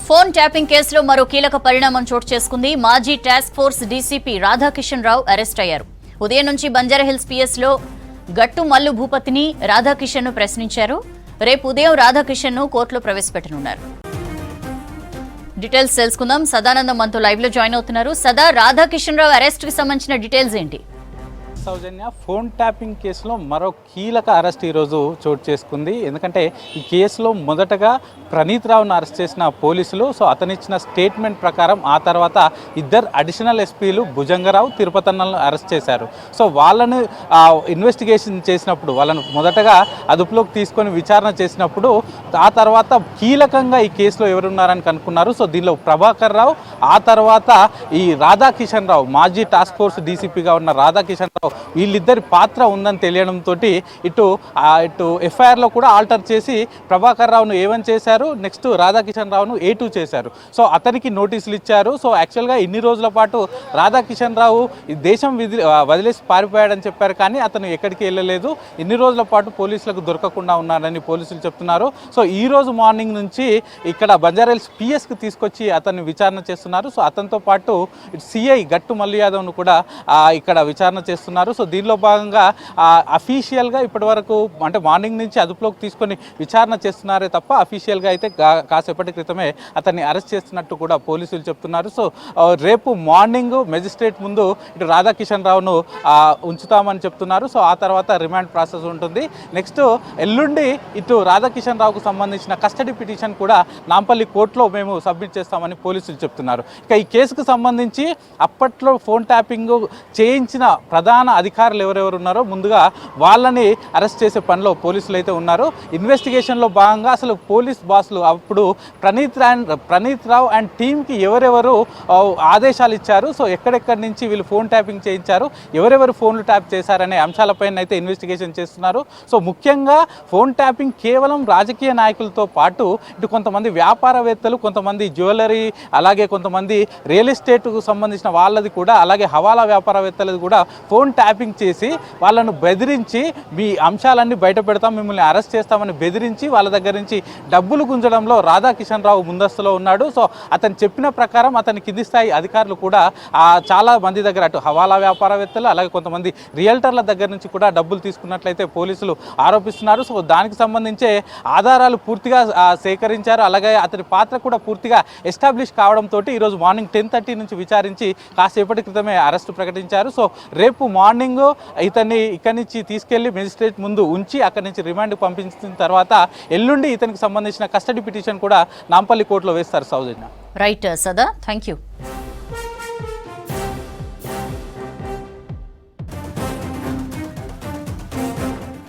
Phone tapping కేసులో మరో కీలక పరిణామం చోటు చేసుకుంది. మాజీ టాస్క్ ఫోర్స్ డీసీపీ రాధాకిషన్ రావు అరెస్ట్ అయ్యారు. ఉదయం నుంచి బంజారాహిల్స్ పిఎస్ లో గట్టు మల్లు భూపతిని రాధాకిషన్ ను ప్రశ్నించారు. రేపు ఉదయం రాధాకిషన్ ను కోర్టులో ప్రవేశపెట్టనున్నారు. డీటెయిల్స్ తెలుసుకుందాం. సదానందం మనతో లైవ్ లో జాయిన్ అవుతున్నారు. సదా, రాధాకిషన్ రావు అరెస్ట్ కి సంబంధించిన డీటెయిల్స్ ఏంటి? సౌజన్య, ఫోన్ ట్యాపింగ్ కేసులో మరో కీలక అరెస్ట్ ఈరోజు చోటు చేసుకుంది. ఎందుకంటే ఈ కేసులో మొదటగా ప్రణీత్ రావును అరెస్ట్ చేసిన పోలీసులు అతనిచ్చిన స్టేట్మెంట్ ప్రకారం ఆ తర్వాత ఇద్దరు అడిషనల్ ఎస్పీలు భుజంగరావు, తిరుపతన్నలను అరెస్ట్ చేశారు. వాళ్ళను ఇన్వెస్టిగేషన్ చేసినప్పుడు వాళ్ళను మొదటగా అదుపులోకి తీసుకొని విచారణ చేసినప్పుడు ఆ తర్వాత కీలకంగా ఈ కేసులో ఎవరున్నారని కనుక్కున్నారు. దీనిలో ప్రభాకర్ రావు, ఆ తర్వాత ఈ రాధాకిషన్ రావు, మాజీ టాస్క్ ఫోర్స్ డీసీపీగా ఉన్న రాధాకిషన్ రావు, వీళ్ళిద్దరి పాత్ర ఉందని తెలియడంతో ఇటు ఎఫ్ఐఆర్లో కూడా ఆల్టర్ చేసి ప్రభాకర్ రావును ఏమని చేశారు, నెక్స్ట్ రాధాకిషన్ రావును A2 చేశారు. అతనికి నోటీసులు ఇచ్చారు. యాక్చువల్గా ఇన్ని రోజుల పాటు రాధాకిషన్ రావు ఈ దేశం వదిలేసి పారిపోయాడని చెప్పారు, కానీ అతను ఎక్కడికి వెళ్ళలేదు. ఇన్ని రోజుల పాటు పోలీసులకు దొరకకుండా ఉన్నాడని పోలీసులు చెప్తున్నారు. ఈ రోజు మార్నింగ్ నుంచి ఇక్కడ బంజారాహిల్స్ పిఎస్కి తీసుకొచ్చి అతన్ని విచారణ చేస్తున్నారు. అతనితో పాటు సిఐ గట్టు మల్లు యాదవ్ను కూడా ఇక్కడ విచారణ చేస్తున్నారు. దీనిలో భాగంగా అఫీషియల్గా ఇప్పటి వరకు అంటే మార్నింగ్ నుంచి అదుపులోకి తీసుకొని విచారణ చేస్తున్నారే తప్ప అఫీషియల్గా అయితే కాసేపటి క్రితమే అతన్ని అరెస్ట్ చేస్తున్నట్టు కూడా పోలీసులు చెప్తున్నారు. రేపు మార్నింగ్ మెజిస్ట్రేట్ ముందు ఇటు రాధాకిషన్ రావును ఉంచుతామని చెప్తున్నారు. ఆ తర్వాత రిమాండ్ ప్రాసెస్ ఉంటుంది. నెక్స్ట్ ఎల్లుండి ఇటు రాధాకిషన్ రావుకు సంబంధించిన కస్టడీ పిటిషన్ కూడా నాంపల్లి కోర్టులో మేము సబ్మిట్ చేస్తామని పోలీసులు చెప్తున్నారు. ఇక ఈ కేసుకు సంబంధించి అప్పట్లో ఫోన్ ట్యాపింగ్ చేయించిన ప్రధాన అధికారులు ఎవరెవరు ఉన్నారో ముందుగా వాళ్ళని అరెస్ట్ చేసే పనిలో పోలీసులు అయితే ఉన్నారు. ఇన్వెస్టిగేషన్లో భాగంగా అసలు పోలీస్ బాసులు అప్పుడు ప్రణీత్ రావు అండ్ టీంకి ఎవరెవరు ఆదేశాలు ఇచ్చారు, ఎక్కడెక్కడి నుంచి వీళ్ళు ఫోన్ ట్యాపింగ్ చేయించారు, ఎవరెవరు ఫోన్లు ట్యాప్ చేశారనే అంశాలపైన అయితే ఇన్వెస్టిగేషన్ చేస్తున్నారు. ముఖ్యంగా ఫోన్ ట్యాపింగ్ కేవలం రాజకీయ నాయకులతో పాటు ఇటు కొంతమంది వ్యాపారవేత్తలు, కొంతమంది జ్యువెలరీ, అలాగే కొంతమంది రియల్ ఎస్టేట్కు సంబంధించిన వాళ్ళది కూడా, అలాగే హవాలా వ్యాపారవేత్తలది కూడా ఫోన్ ట్యాపింగ్ చేసి వాళ్ళను బెదిరించి మీ అంశాలన్నీ బయట పెడతాం, మిమ్మల్ని అరెస్ట్ చేస్తామని బెదిరించి వాళ్ళ దగ్గర నుంచి డబ్బులు గుంజడంలో రాధాకిషన్ రావు ముందస్తులో ఉన్నాడు. అతను చెప్పిన ప్రకారం అతని కింది స్థాయి అధికారులు కూడా చాలా మంది దగ్గర అటు హవాలా వ్యాపారవేత్తలు, అలాగే కొంతమంది రియల్టర్ల దగ్గర నుంచి కూడా డబ్బులు తీసుకున్నట్లయితే పోలీసులు ఆరోపిస్తున్నారు. దానికి సంబంధించే ఆధారాలు పూర్తిగా సేకరించారు. అలాగే అతని పాత్ర కూడా పూర్తిగా ఎస్టాబ్లిష్ కావడంతో ఈరోజు మార్నింగ్ 10:30 నుంచి విచారించి కాసేపటి క్రితమే అరెస్టు ప్రకటించారు. రేపు మార్నింగ్ ఇతన్ని ఇక్కడి నుంచి తీసుకెళ్లి మెజిస్ట్రేట్ ముందు ఉంచి అక్కడి నుంచి రిమాండ్ పంపించిన తర్వాత ఎల్లుండి ఇతనికి సంబంధించిన కస్టడీ పిటిషన్ కూడా నాంపల్లి కోర్టులో వేస్తారు. సౌజన్య. రైట్ సదా, థ్యాంక్ యూ.